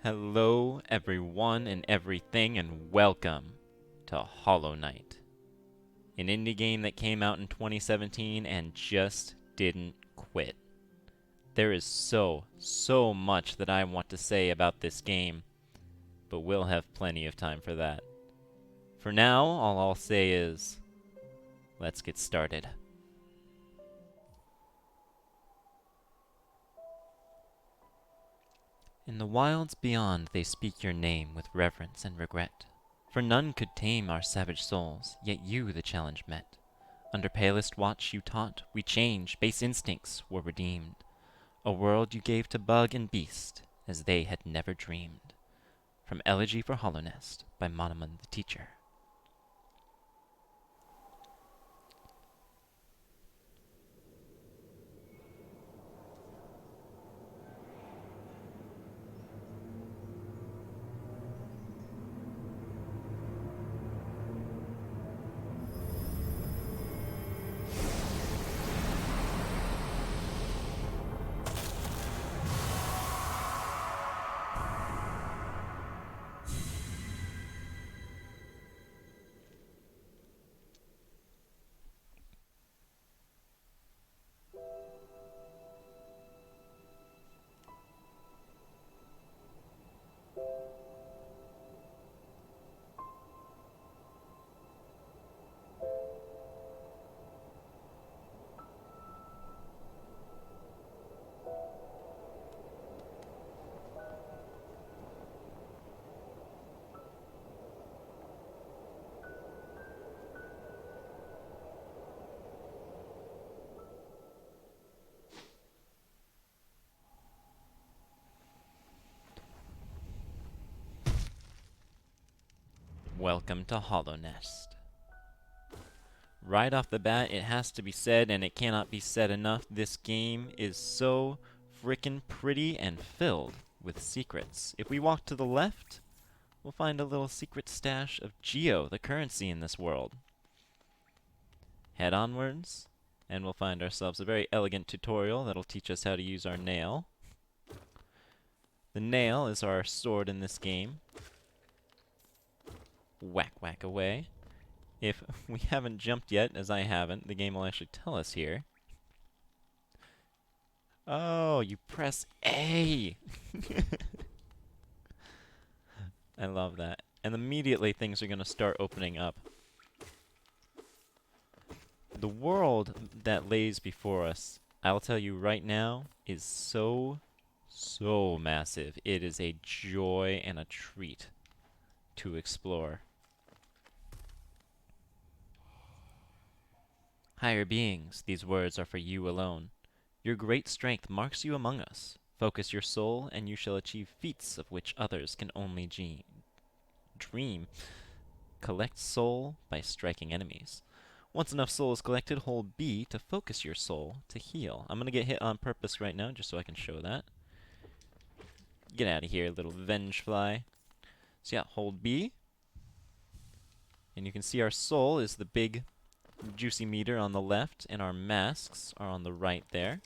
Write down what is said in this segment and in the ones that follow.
Hello, everyone and everything, and welcome to Hollow Knight, an indie game that came out in 2017 and just didn't quit. There is so much that I want to say about this game, but we'll have plenty of time for that. For now, all I'll say is, let's get started. In the wilds beyond they speak your name with reverence and regret. For none could tame our savage souls, yet you the challenge met. Under palest watch you taught, we change, base instincts were redeemed. A world you gave to bug and beast, as they had never dreamed. From Elegy for Hallownest by Monoman the Teacher. Welcome to Hallownest. Right off the bat, it has to be said, and it cannot be said enough, this game is so frickin' pretty and filled with secrets. If we walk to the left, we'll find a little secret stash of Geo, the currency in this world. Head onwards, and we'll find ourselves a very elegant tutorial that'll teach us how to use our nail. The nail is our sword in this game. Whack, whack away. If we haven't jumped yet, as I haven't, the game will actually tell us here. Oh, you press A! I love that. And immediately things are going to start opening up. The world that lays before us, I'll tell you right now, is so massive. It is a joy and a treat to explore. Higher beings, these words are for you alone. Your great strength marks you among us. Focus your soul, and you shall achieve feats of which others can only dream. Collect soul by striking enemies. Once enough soul is collected, hold B to focus your soul to heal. I'm going to get hit on purpose right now, just so I can show that. Get out of here, little Vengefly. So yeah, hold B. And you can see our soul is the big juicy meter on the left, and our masks are on the right there,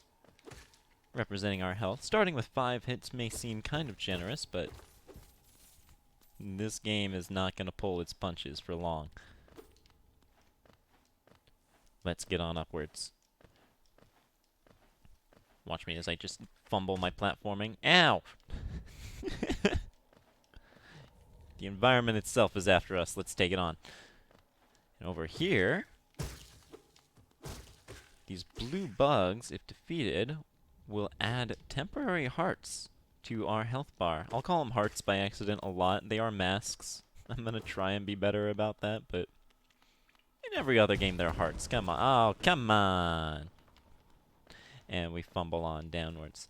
representing our health. Starting with 5 hits may seem kind of generous, but this game is not going to pull its punches for long. Let's get on upwards. Watch me as I just fumble my platforming. Ow! The environment itself is after us. Let's take it on. And over here, these blue bugs, if defeated, will add temporary hearts to our health bar. I'll call them hearts by accident a lot. They are masks. I'm going to try and be better about that, but in every other game they're hearts. Come on. Oh, come on. And we fumble on downwards.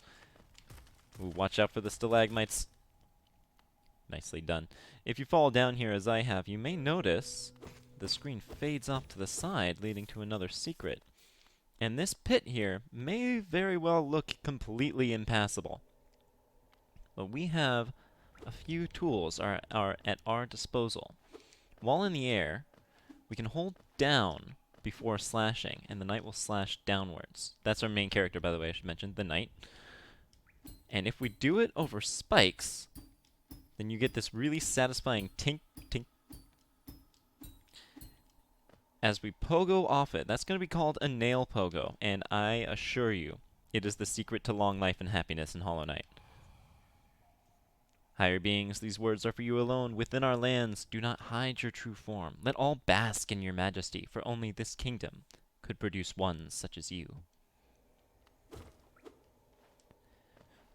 Ooh, watch out for the stalagmites. Nicely done. If you fall down here as I have, you may notice the screen fades off to the side, leading to another secret. And this pit here may very well look completely impassable. But we have a few tools are at our disposal. While in the air, we can hold down before slashing, and the knight will slash downwards. That's our main character, by the way, I should mention, the knight. And if we do it over spikes, then you get this really satisfying tink, tink. As we pogo off it, that's going to be called a nail pogo, and I assure you, it is the secret to long life and happiness in Hollow Knight. Higher beings, these words are for you alone. Within our lands, do not hide your true form. Let all bask in your majesty, for only this kingdom could produce one such as you.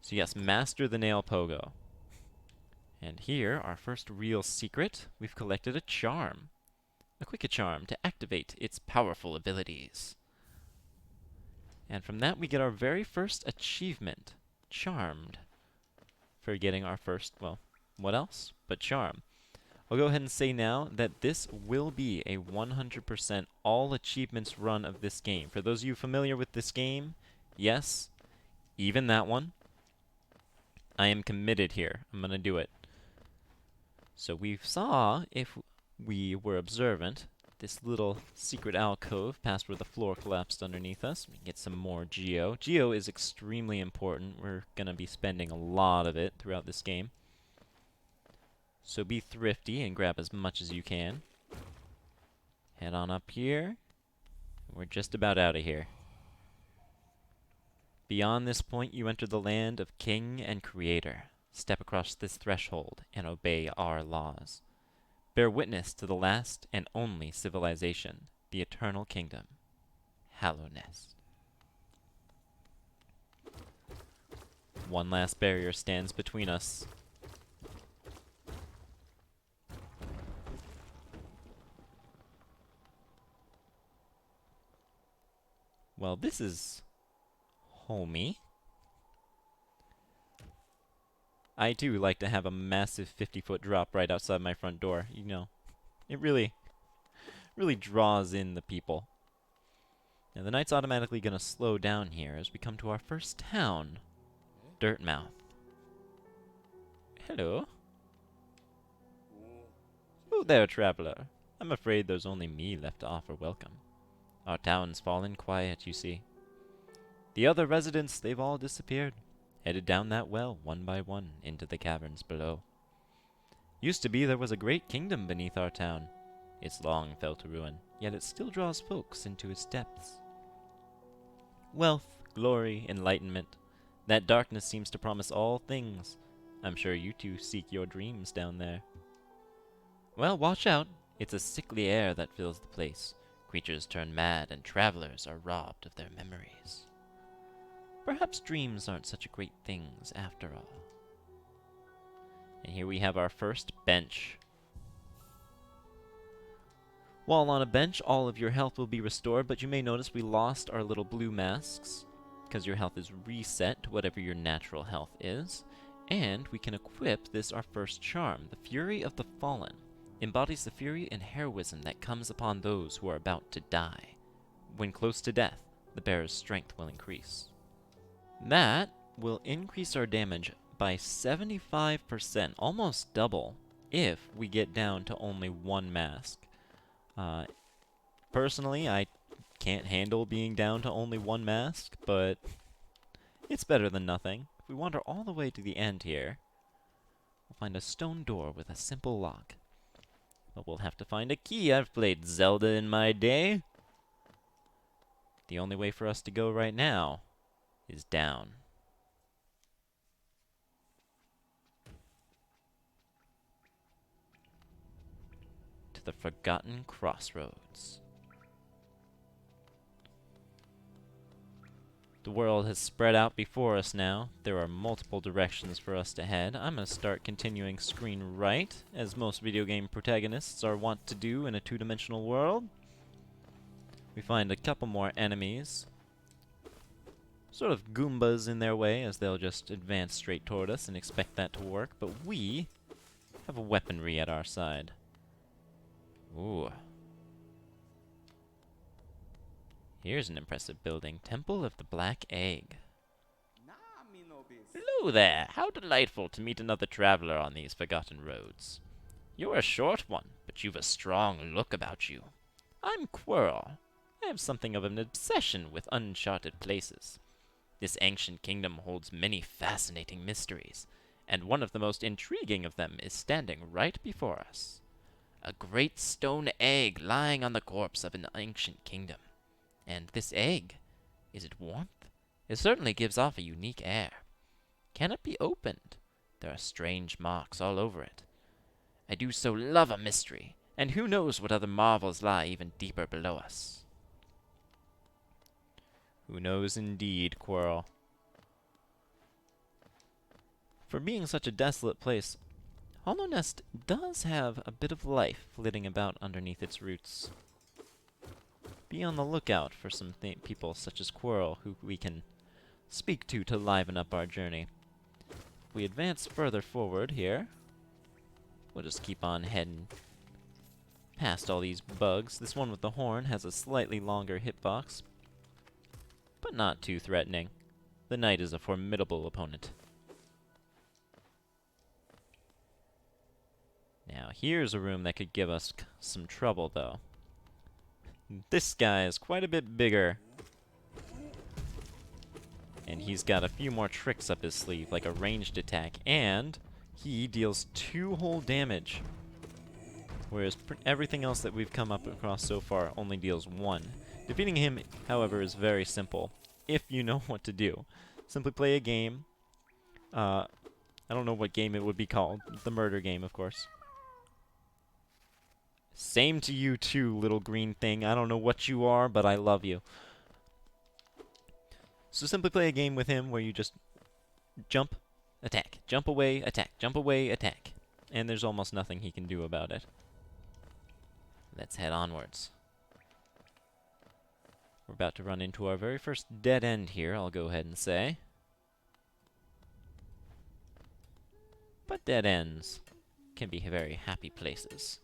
So yes, master the nail pogo. And here, our first real secret, we've collected a charm. A quick charm to activate its powerful abilities. And from that we get our very first achievement, Charmed. For getting our first, well, what else but charm. I'll go ahead and say now that this will be a 100% all achievements run of this game. For those of you familiar with this game, yes, even that one, I am committed here. I'm going to do it. So we saw, if we were observant, this little secret alcove past where the floor collapsed underneath us. We can get some more geo. Geo is extremely important. We're going to be spending a lot of it throughout this game. So be thrifty and grab as much as you can. Head on up here. We're just about out of here. Beyond this point, you enter the land of King and Creator. Step across this threshold and obey our laws. Bear witness to the last and only civilization, the Eternal Kingdom, Hallownest. One last barrier stands between us. Well, this is homey. I do like to have a massive 50-foot drop right outside my front door. You know, it really draws in the people. Now, the night's automatically going to slow down here as we come to our first town, Dirtmouth. Hello. Oh there, traveler. I'm afraid there's only me left to offer welcome. Our town's fallen quiet, you see. The other residents, they've all disappeared. Headed down that well, one by one, into the caverns below. Used to be there was a great kingdom beneath our town. It's long fell to ruin, yet it still draws folks into its depths. Wealth, glory, enlightenment. That darkness seems to promise all things. I'm sure you two seek your dreams down there. Well, watch out. It's a sickly air that fills the place. Creatures turn mad, and travelers are robbed of their memories. Perhaps dreams aren't such great things after all. And here we have our first bench. While on a bench, all of your health will be restored, but you may notice we lost our little blue masks, because your health is reset to whatever your natural health is. And we can equip this, our first charm, the Fury of the Fallen. Embodies the fury and heroism that comes upon those who are about to die. When close to death, the bearer's strength will increase. That will increase our damage by 75%, almost double, if we get down to only one mask. Personally, I can't handle being down to only one mask, but it's better than nothing. If we wander all the way to the end here, we'll find a stone door with a simple lock. But we'll have to find a key. I've played Zelda in my day. The only way for us to go right now is down. To the Forgotten Crossroads. The world has spread out before us now. There are multiple directions for us to head. I'm going to start continuing screen right, as most video game protagonists are wont to do in a two-dimensional world. We find a couple more enemies. Sort of Goombas in their way, as they'll just advance straight toward us and expect that to work. But we have a weaponry at our side. Ooh. Here's an impressive building. Temple of the Black Egg. Hello there. How delightful to meet another traveler on these forgotten roads. You're a short one, but you've a strong look about you. I'm Quirrell. I have something of an obsession with uncharted places. This ancient kingdom holds many fascinating mysteries, and one of the most intriguing of them is standing right before us. A great stone egg lying on the corpse of an ancient kingdom. And this egg, is it warmth? It certainly gives off a unique air. Can it be opened? There are strange marks all over it. I do so love a mystery, and who knows what other marvels lie even deeper below us. Who knows indeed, Quirrell. For being such a desolate place, Hallownest does have a bit of life flitting about underneath its roots. Be on the lookout for some people such as Quirrell who we can speak to liven up our journey. If we advance further forward here, we'll just keep on heading past all these bugs. This one with the horn has a slightly longer hitbox, but not too threatening. The knight is a formidable opponent. Now, here's a room that could give us some trouble, though. This guy is quite a bit bigger. And he's got a few more tricks up his sleeve, like a ranged attack, and he deals 2 whole damage. Whereas everything else that we've come up across so far only deals 1. Defeating him, however, is very simple, if you know what to do. Simply play a game. I don't know what game it would be called. The murder game, of course. Same to you too, little green thing. I don't know what you are, but I love you. So simply play a game with him where you just jump, attack, jump away, attack, jump away, attack. And there's almost nothing he can do about it. Let's head onwards. We're about to run into our very first dead end here, I'll go ahead and say. But dead ends can be very happy places.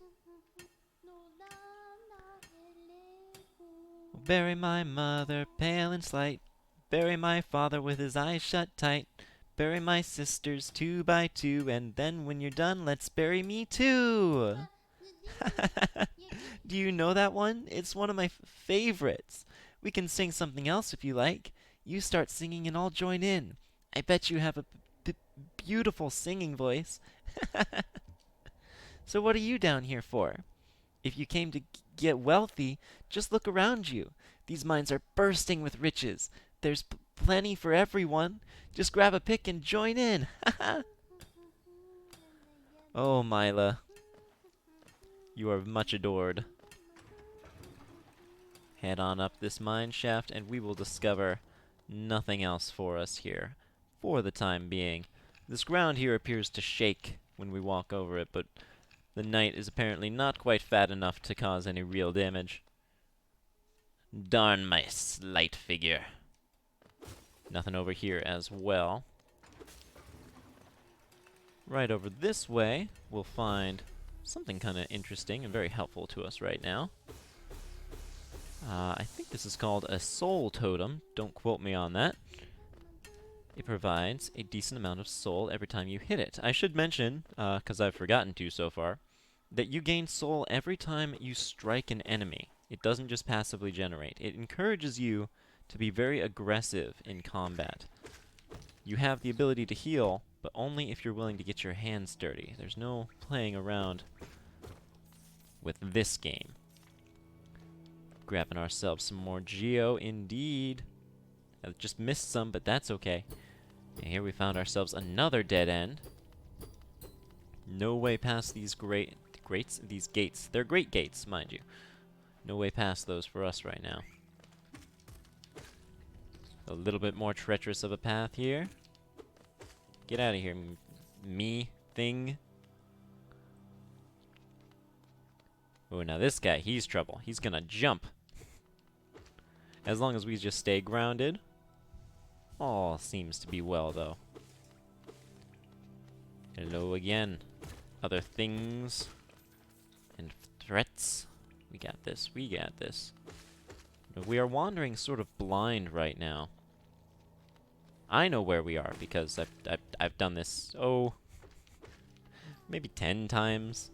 Bury my mother, pale and slight. Bury my father with his eyes shut tight. Bury my sisters 2 by 2, and then when you're done, let's bury me too. Do you know that one? It's one of my favorites. We can sing something else if you like. You start singing and I'll join in. I bet you have a beautiful singing voice. So what are you down here for? If you came to get wealthy, just look around you. These mines are bursting with riches. There's plenty for everyone. Just grab a pick and join in. Oh, Mila. You are much adored. Head on up this mine shaft and we will discover nothing else for us here, for the time being. This ground here appears to shake when we walk over it, but the knight is apparently not quite fat enough to cause any real damage. Darn my slight figure. Nothing over here as well. Right over this way, we'll find something kind of interesting and very helpful to us right now. I think this is called a soul totem. Don't quote me on that. It provides a decent amount of soul every time you hit it. I should mention, because I've forgotten to so far, that you gain soul every time you strike an enemy. It doesn't just passively generate. It encourages you to be very aggressive in combat. You have the ability to heal, but only if you're willing to get your hands dirty. There's no playing around with this game. Grabbing ourselves some more Geo, indeed. I just missed some, but that's okay. And here we found ourselves another dead end. No way past these these gates. They're great gates, mind you. No way past those for us right now. A little bit more treacherous of a path here. Get out of here, me thing. Oh, now this guy, he's trouble. He's gonna jump. As long as we just stay grounded. All seems to be well, though. Hello again. Other things and threats. We got this. We got this. We are wandering sort of blind right now. I know where we are because I've done this, oh, maybe 10 times.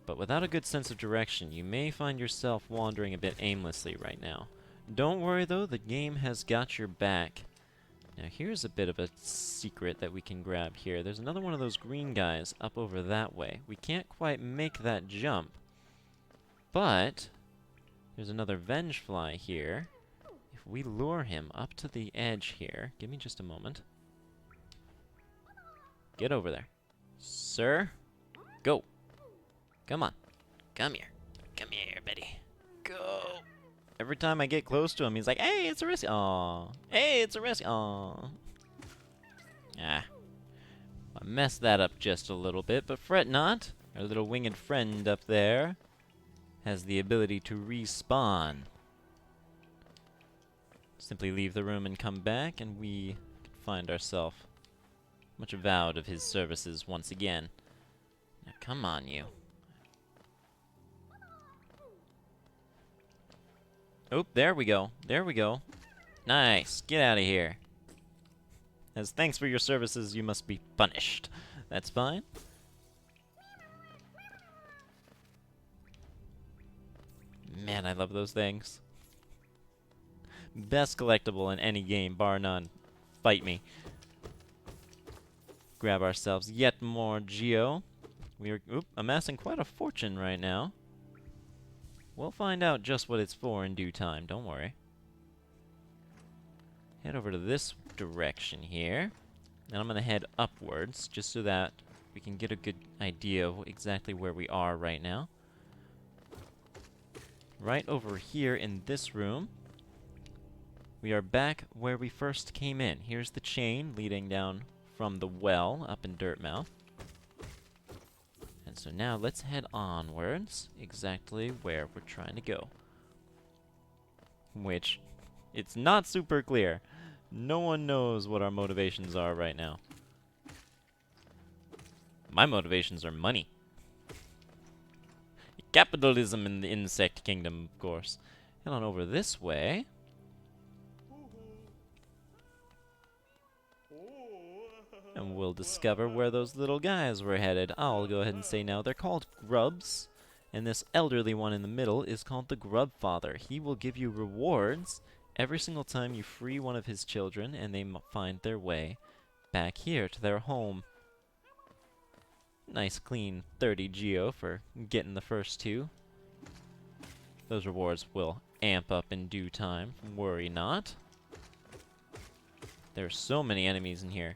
But without a good sense of direction, you may find yourself wandering a bit aimlessly right now. Don't worry though, the game has got your back. Now here's a bit of a secret that we can grab here. There's another one of those green guys up over that way. We can't quite make that jump, but there's another Vengefly here. If we lure him up to the edge here, give me just a moment. Get over there. Sir, go. Come on. Come here. Come here, buddy. Go. Every time I get close to him, he's like, hey, it's a rescue. Aww. Hey, it's a rescue. Aww. Ah. I messed that up just a little bit, but fret not. Our little winged friend up there has the ability to respawn. Simply leave the room and come back, and we can find ourselves much avowed of his services once again. Now, come on, you. Oh, there we go. There we go. Nice. Get out of here. As thanks for your services, you must be punished. That's fine. Man, I love those things. Best collectible in any game, bar none. Fight me. Grab ourselves yet more Geo. We are amassing quite a fortune right now. We'll find out just what it's for in due time, don't worry. Head over to this direction here. And I'm going to head upwards, just so that we can get a good idea of exactly where we are right now. Right over here in this room, we are back where we first came in. Here's the chain leading down from the well up in Dirtmouth. And so now let's head onwards, exactly where we're trying to go. Which, it's not super clear. No one knows what our motivations are right now. My motivations are money. Capitalism in the insect kingdom, of course. Head on over this way. And we'll discover where those little guys were headed. I'll go ahead and say now they're called grubs. And this elderly one in the middle is called the Grub Father. He will give you rewards every single time you free one of his children and they find their way back here to their home. Nice clean 30 Geo for getting the first two. Those rewards will amp up in due time. Worry not. There are so many enemies in here.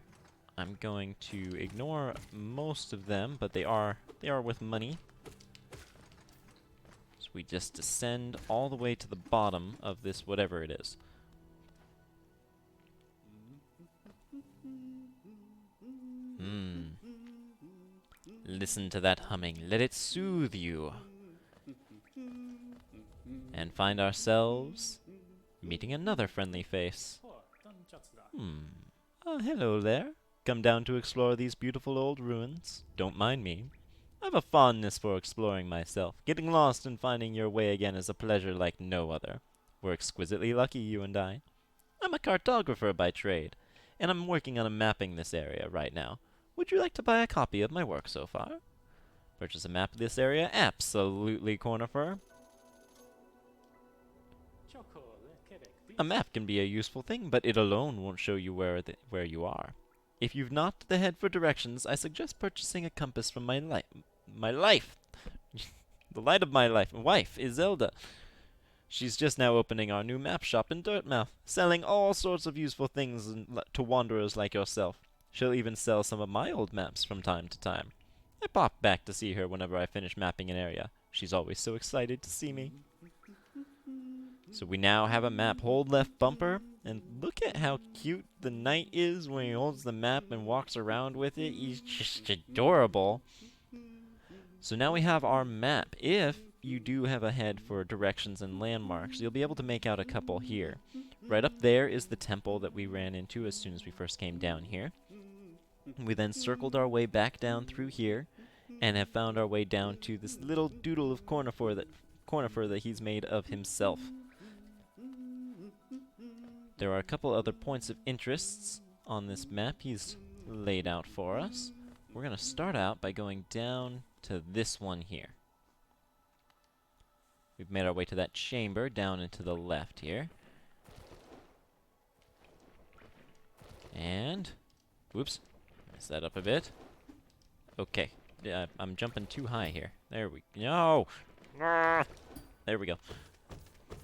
I'm going to ignore most of them, but they are with money. So we just descend all the way to the bottom of this whatever it is. Listen to that humming. Let it soothe you. And find ourselves meeting another friendly face. Hello there. Come down to explore these beautiful old ruins. Don't mind me. I've a fondness for exploring myself. Getting lost and finding your way again is a pleasure like no other. We're exquisitely lucky, you and I. I'm a cartographer by trade, and I'm working on mapping this area right now. Would you like to buy a copy of my work so far? Purchase a map of this area? Absolutely, Cornifer. A map can be a useful thing, but it alone won't show you where you are. If you've not the head for directions, I suggest purchasing a compass from my life. The light of my life. Wife, Iselda. She's just now opening our new map shop in Dirtmouth, selling all sorts of useful things to wanderers like yourself. She'll even sell some of my old maps from time to time. I pop back to see her whenever I finish mapping an area. She's always so excited to see me. So we now have a map. Hold left bumper, and look at how cute the knight is when he holds the map and walks around with it. He's just adorable. So now we have our map. If you do have a head for directions and landmarks, you'll be able to make out a couple here. Right up there is the temple that we ran into as soon as we first came down here. We then circled our way back down through here and have found our way down to this little doodle of Cornifer that he's made of himself. There are a couple other points of interests on this map he's laid out for us. We're going to start out by going down to this one here. We've made our way to that chamber down and to the left here. And, whoops, mess that up a bit. Okay, I'm jumping too high here. There we go. No! Ah! There we go.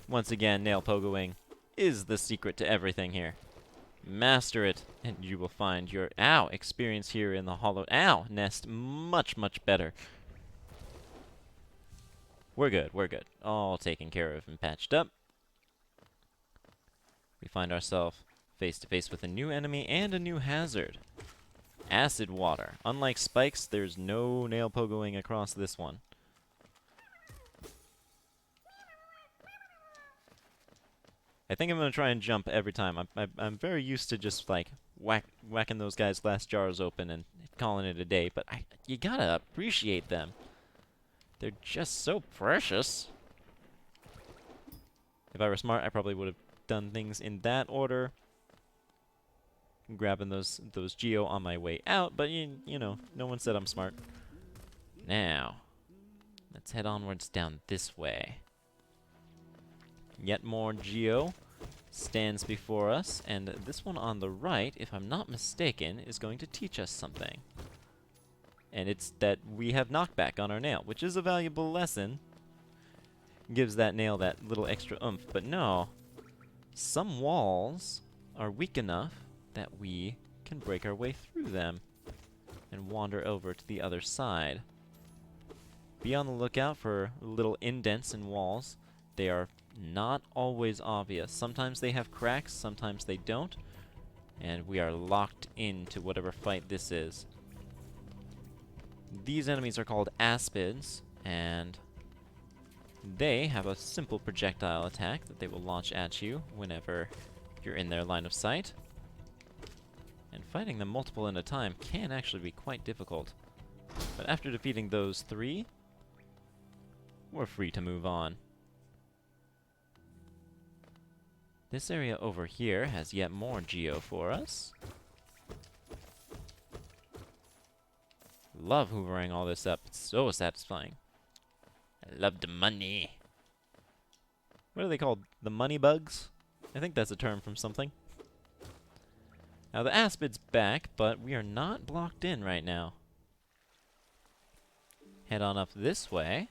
Once again, nail pogoing is the secret to everything here. Master it, and you will find your experience here in the Hallownest much, much better. We're good, we're good. All taken care of and patched up. We find ourselves face to face with a new enemy and a new hazard. Acid water. Unlike spikes, there's no nail pogoing across this one. I think I'm gonna try and jump every time. I'm very used to just like whacking those guys' glass jars open and calling it a day, but you gotta appreciate them. They're just so precious. If I were smart, I probably would have done things in that order. Grabbing those geo on my way out, but you know, no one said I'm smart. Now, let's head onwards down this way. Yet more geo stands before us, and this one on the right, if I'm not mistaken, is going to teach us something. And it's that we have knockback on our nail, which is a valuable lesson. Gives that nail that little extra oomph, but no. Some walls are weak enough that we can break our way through them and wander over to the other side. Be on the lookout for little indents in walls. They are not always obvious. Sometimes they have cracks, sometimes they don't, and we are locked into whatever fight this is. These enemies are called aspids, and they have a simple projectile attack that they will launch at you whenever you're in their line of sight. And fighting them multiple at a time can actually be quite difficult. But after defeating those three, we're free to move on. This area over here has yet more geo for us. Love hoovering all this up. It's so satisfying. I love the money. What are they called? The money bugs? I think that's a term from something. Now the aspid's back, but we are not blocked in right now. Head on up this way,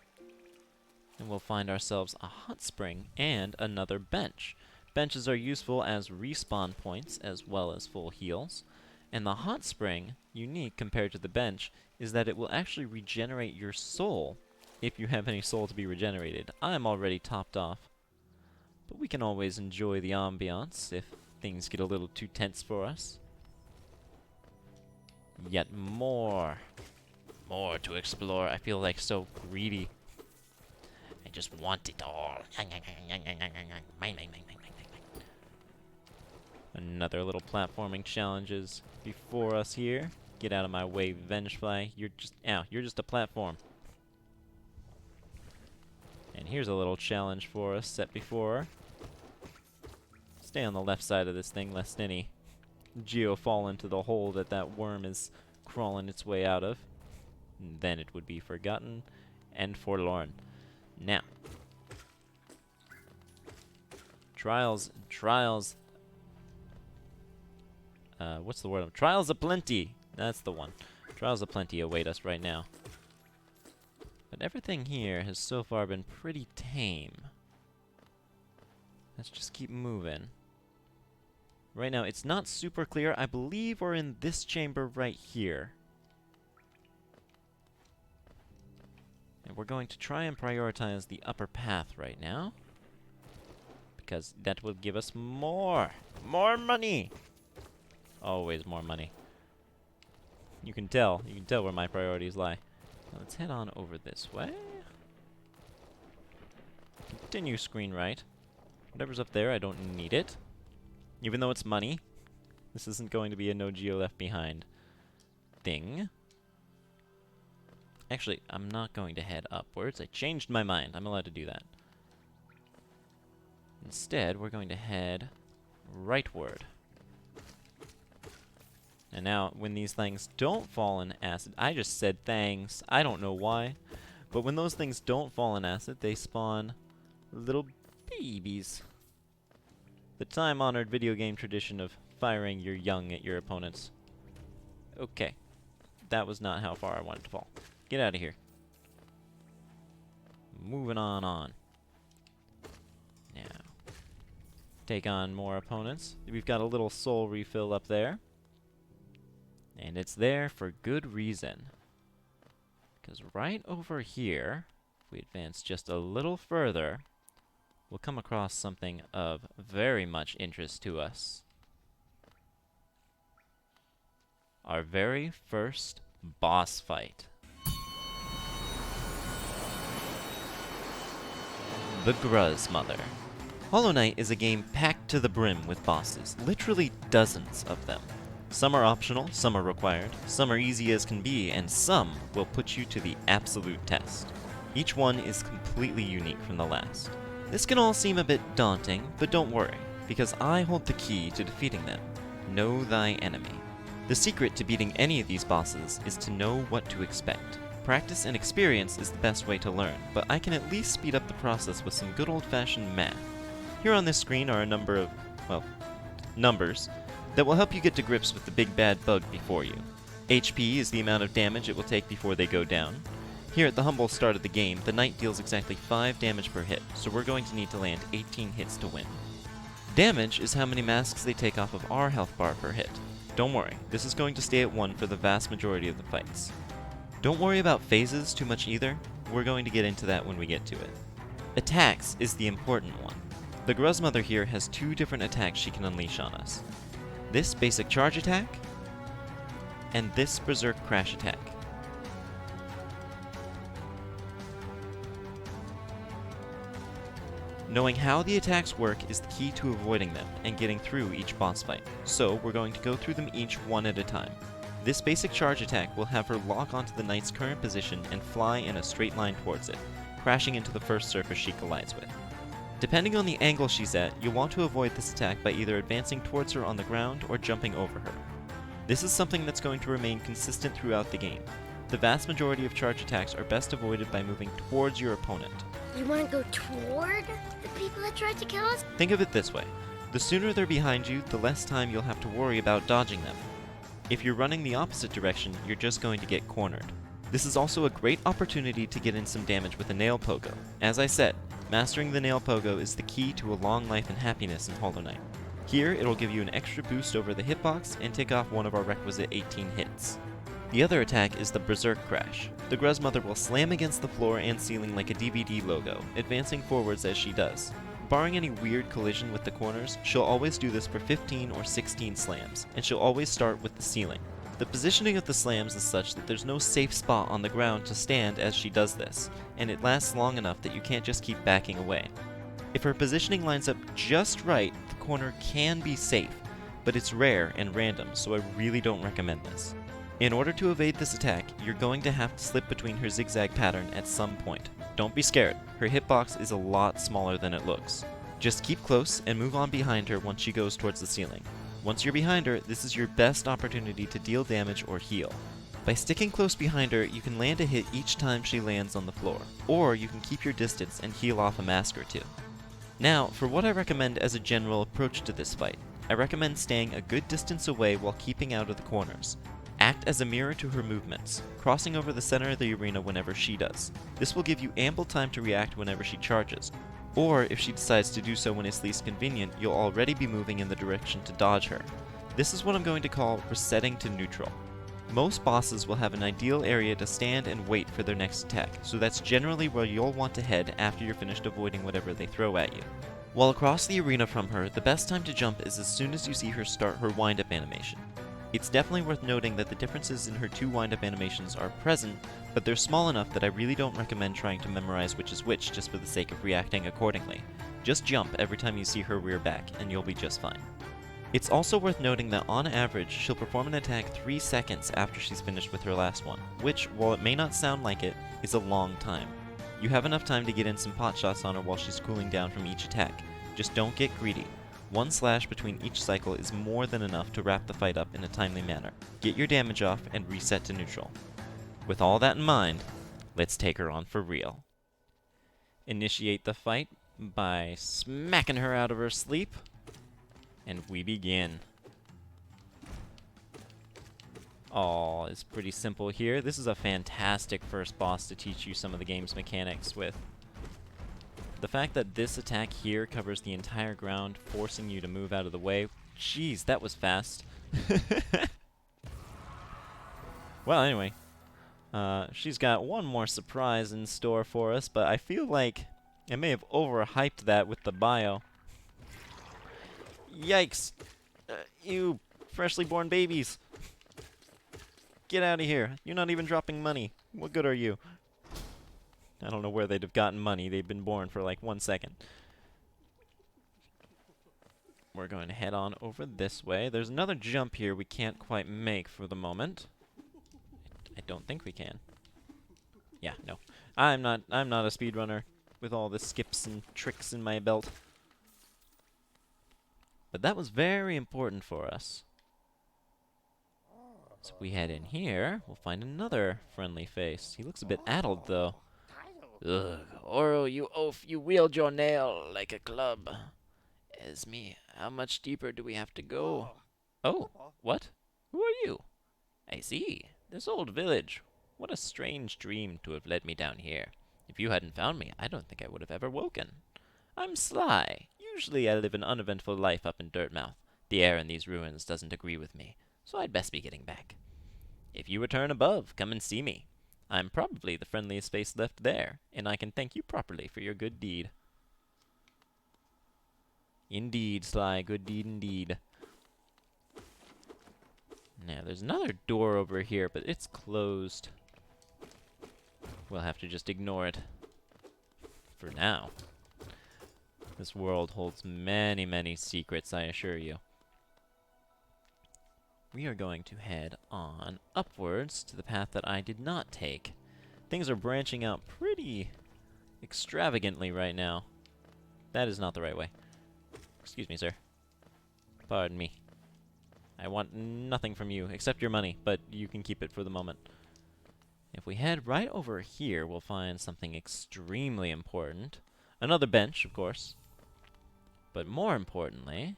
and we'll find ourselves a hot spring and another bench. Benches are useful as respawn points as well as full heals. And the hot spring, unique compared to the bench, is that it will actually regenerate your soul if you have any soul to be regenerated. I'm already topped off, but we can always enjoy the ambiance if things get a little too tense for us. Yet more to explore. I feel like so greedy. I just want it all. Another little platforming challenges before us here. Get out of my way, Vengefly. You're just a platform. And here's a little challenge for us set before. Stay on the left side of this thing, lest any geo fall into the hole that worm is crawling its way out of. And then it would be forgotten and forlorn. Now, trials. What's the word? Trials aplenty. That's the one. Trials aplenty await us right now. But everything here has so far been pretty tame. Let's just keep moving. Right now, it's not super clear. I believe we're in this chamber right here. And we're going to try and prioritize the upper path right now, because that will give us more money. Always more money. You can tell where my priorities lie. Now let's head on over this way. Continue screen right. Whatever's up there, I don't need it. Even though it's money, this isn't going to be a no geo left behind thing. Actually, I'm not going to head upwards. I changed my mind. I'm allowed to do that. Instead, we're going to head rightward. And now, when these things don't fall in acid, I just said thanks. I don't know why. But when those things don't fall in acid, they spawn little babies. The time-honored video game tradition of firing your young at your opponents. Okay. That was not how far I wanted to fall. Get out of here. Moving on. Now, take on more opponents. We've got a little soul refill up there. And it's there for good reason. Because right over here, if we advance just a little further, we'll come across something of very much interest to us. Our very first boss fight. The Gruz Mother. Hollow Knight is a game packed to the brim with bosses, literally dozens of them. Some are optional, some are required, some are easy as can be, and some will put you to the absolute test. Each one is completely unique from the last. This can all seem a bit daunting, but don't worry, because I hold the key to defeating them. Know thy enemy. The secret to beating any of these bosses is to know what to expect. Practice and experience is the best way to learn, but I can at least speed up the process with some good old-fashioned math. Here on this screen are a number of, well, numbers that will help you get to grips with the big bad bug before you. HP is the amount of damage it will take before they go down. Here at the humble start of the game, the knight deals exactly 5 damage per hit, so we're going to need to land 18 hits to win. Damage is how many masks they take off of our health bar per hit. Don't worry, this is going to stay at 1 for the vast majority of the fights. Don't worry about phases too much either, we're going to get into that when we get to it. Attacks is the important one. The Gruz Mother here has 2 different attacks she can unleash on us. This basic charge attack, and this berserk crash attack. Knowing how the attacks work is the key to avoiding them and getting through each boss fight, so we're going to go through them each one at a time. This basic charge attack will have her lock onto the knight's current position and fly in a straight line towards it, crashing into the first surface she collides with. Depending on the angle she's at, you'll want to avoid this attack by either advancing towards her on the ground or jumping over her. This is something that's going to remain consistent throughout the game. The vast majority of charge attacks are best avoided by moving towards your opponent. You want to go toward the people that tried to kill us? Think of it this way. The sooner they're behind you, the less time you'll have to worry about dodging them. If you're running the opposite direction, you're just going to get cornered. This is also a great opportunity to get in some damage with a nail pogo. As I said, mastering the nail pogo is the key to a long life and happiness in Hollow Knight. Here, it'll give you an extra boost over the hitbox and take off one of our requisite 18 hits. The other attack is the Berserk Crash. The Gruz Mother will slam against the floor and ceiling like a DVD logo, advancing forwards as she does. Barring any weird collision with the corners, she'll always do this for 15 or 16 slams, and she'll always start with the ceiling. The positioning of the slams is such that there's no safe spot on the ground to stand as she does this, and it lasts long enough that you can't just keep backing away. If her positioning lines up just right, the corner can be safe, but it's rare and random, so I really don't recommend this. In order to evade this attack, you're going to have to slip between her zigzag pattern at some point. Don't be scared, her hitbox is a lot smaller than it looks. Just keep close and move on behind her once she goes towards the ceiling. Once you're behind her, this is your best opportunity to deal damage or heal. By sticking close behind her, you can land a hit each time she lands on the floor, or you can keep your distance and heal off a mask or two. Now, for what I recommend as a general approach to this fight, I recommend staying a good distance away while keeping out of the corners. Act as a mirror to her movements, crossing over the center of the arena whenever she does. This will give you ample time to react whenever she charges, or if she decides to do so when it's least convenient, you'll already be moving in the direction to dodge her. This is what I'm going to call resetting to neutral. Most bosses will have an ideal area to stand and wait for their next attack, so that's generally where you'll want to head after you're finished avoiding whatever they throw at you. While across the arena from her, the best time to jump is as soon as you see her start her wind-up animation. It's definitely worth noting that the differences in her 2 wind-up animations are present, but they're small enough that I really don't recommend trying to memorize which is which just for the sake of reacting accordingly. Just jump every time you see her rear back, and you'll be just fine. It's also worth noting that on average, she'll perform an attack 3 seconds after she's finished with her last one, which, while it may not sound like it, is a long time. You have enough time to get in some pot shots on her while she's cooling down from each attack. Just don't get greedy. 1 slash between each cycle is more than enough to wrap the fight up in a timely manner. Get your damage off and reset to neutral. With all that in mind, let's take her on for real. Initiate the fight by smacking her out of her sleep, and we begin. all is pretty simple here. This is a fantastic first boss to teach you some of the game's mechanics with. The fact that this attack here covers the entire ground, forcing you to move out of the way. Jeez, that was fast. Well, anyway, she's got one more surprise in store for us, but I feel like I may have overhyped that with the bio. Yikes! You freshly born babies! Get out of here! You're not even dropping money. What good are you? I don't know where they'd have gotten money. They've been born for like 1 second. We're going to head on over this way. There's another jump here we can't quite make for the moment. I don't think we can. Yeah, no. I'm not a speedrunner with all the skips and tricks in my belt. But that was very important for us. So if we head in here, we'll find another friendly face. He looks a bit addled, though. Ugh, Oro, you oaf, you wield your nail like a club. Esme, how much deeper do we have to go? Oh, what? Who are you? I see. This old village. What a strange dream to have led me down here. If you hadn't found me, I don't think I would have ever woken. I'm Sly. Usually I live an uneventful life up in Dirtmouth. The air in these ruins doesn't agree with me, so I'd best be getting back. If you return above, come and see me. I'm probably the friendliest face left there, and I can thank you properly for your good deed. Indeed, Sly, good deed indeed. Now, there's another door over here, but it's closed. We'll have to just ignore it. For now. This world holds many, many secrets, I assure you. We are going to head on upwards to the path that I did not take. Things are branching out pretty extravagantly right now. That is not the right way. Excuse me, sir. Pardon me. I want nothing from you, except your money, but you can keep it for the moment. If we head right over here, we'll find something extremely important. Another bench, of course. But more importantly,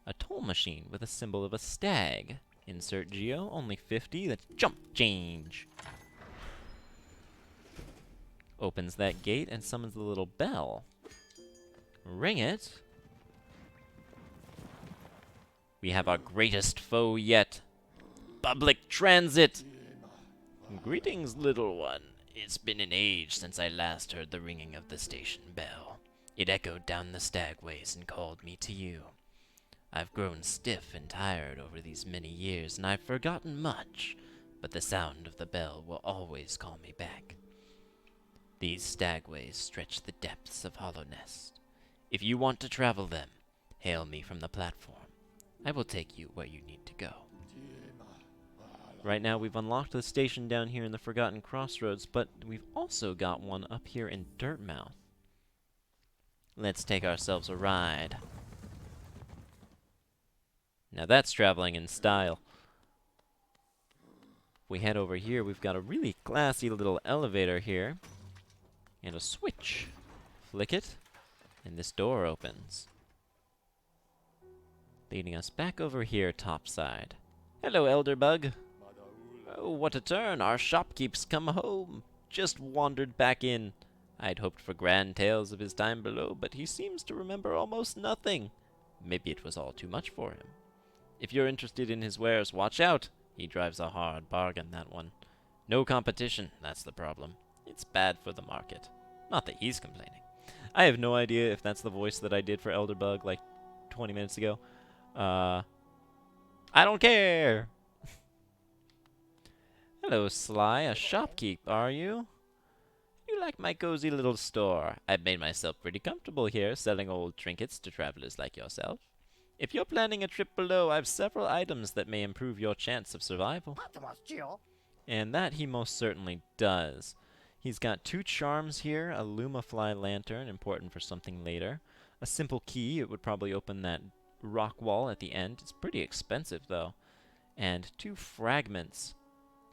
a toll machine with a symbol of a stag. Insert geo, only 50, that's jump change. Opens that gate and summons the little bell. Ring it. We have our greatest foe yet. Public transit! Greetings, little one. It's been an age since I last heard the ringing of the station bell. It echoed down the stagways and called me to you. I've grown stiff and tired over these many years, and I've forgotten much, but the sound of the bell will always call me back. These stagways stretch the depths of Hallownest. If you want to travel them, hail me from the platform. I will take you where you need to go. Right now, we've unlocked the station down here in the Forgotten Crossroads, but we've also got one up here in Dirtmouth. Let's take ourselves a ride. Now that's traveling in style. If we head over here, we've got a really classy little elevator here. And a switch. Flick it, and this door opens. Leading us back over here topside. Hello, Elderbug. Oh, what a turn. Our shopkeep's come home. Just wandered back in. I'd hoped for grand tales of his time below, but he seems to remember almost nothing. Maybe it was all too much for him. If you're interested in his wares, watch out. He drives a hard bargain, that one. No competition, that's the problem. It's bad for the market. Not that he's complaining. I have no idea if that's the voice that I did for Elderbug like 20 minutes ago. I don't care! Hello, Sly. A shopkeep, are you? You like my cozy little store? I've made myself pretty comfortable here, selling old trinkets to travelers like yourself. If you're planning a trip below, I've several items that may improve your chance of survival. And that he most certainly does. He's got 2 charms here, a Lumafly lantern, important for something later. A simple key, it would probably open that rock wall at the end. It's pretty expensive, though. And 2 fragments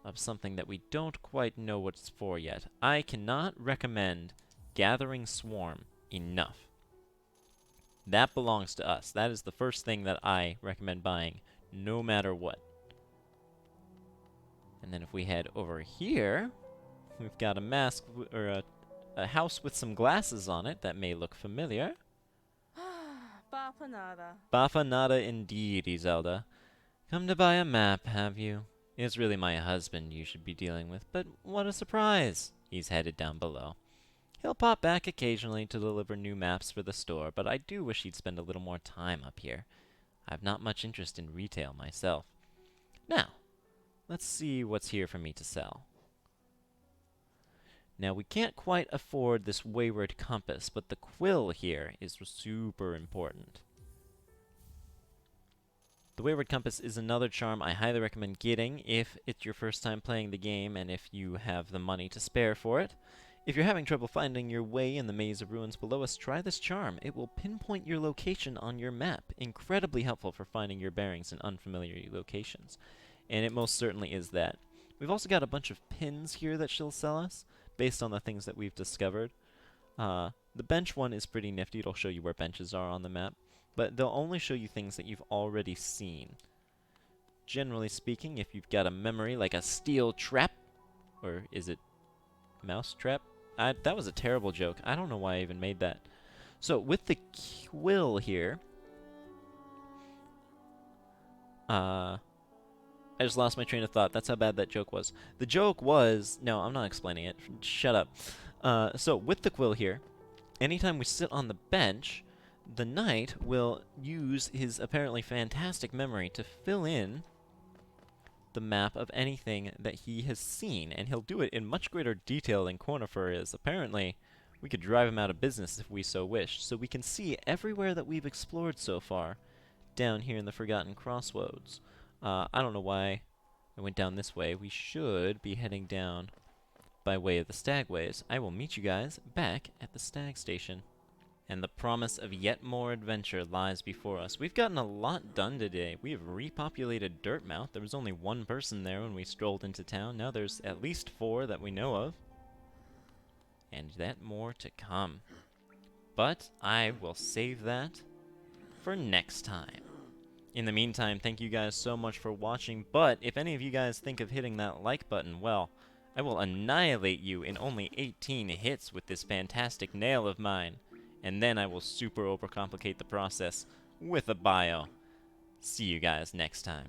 of something that we don't quite know what it's for yet. I cannot recommend Gathering Swarm enough. That belongs to us. That is the first thing that I recommend buying, no matter what. And then if we head over here, we've got a mask or a house with some glasses on it that may look familiar. Bapanada. Bafanada indeed, Izelda. Come to buy a map, have you? It's really my husband you should be dealing with, but what a surprise! He's headed down below. He'll pop back occasionally to deliver new maps for the store, but I do wish he'd spend a little more time up here. I've not much interest in retail myself. Now, let's see what's here for me to sell. Now, we can't quite afford this wayward compass, but the quill here is super important. The wayward compass is another charm I highly recommend getting if it's your first time playing the game and if you have the money to spare for it. If you're having trouble finding your way in the maze of ruins below us, try this charm. It will pinpoint your location on your map. Incredibly helpful for finding your bearings in unfamiliar locations. And it most certainly is that. We've also got a bunch of pins here that she'll sell us, based on the things that we've discovered. The bench one is pretty nifty. It'll show you where benches are on the map. But they'll only show you things that you've already seen. Generally speaking, if you've got a memory like a steel trap, or is it mouse trap? That was a terrible joke. I don't know why I even made that. So with the quill here, I just lost my train of thought. That's how bad that joke was. The joke was... No, I'm not explaining it. Shut up. So with the quill here, anytime we sit on the bench, the knight will use his apparently fantastic memory to fill in the map of anything that he has seen, and he'll do it in much greater detail than Cornifer is. Apparently, we could drive him out of business if we so wished, so we can see everywhere that we've explored so far down here in the Forgotten Crossroads. I don't know why I went down this way. We should be heading down by way of the Stagways. I will meet you guys back at the Stag Station. And the promise of yet more adventure lies before us. We've gotten a lot done today. We have repopulated Dirtmouth. There was only one person there when we strolled into town. Now there's at least 4 that we know of. And that more to come. But I will save that for next time. In the meantime, thank you guys so much for watching. But if any of you guys think of hitting that like button, well, I will annihilate you in only 18 hits with this fantastic nail of mine. And then I will super overcomplicate the process with a bio. See you guys next time.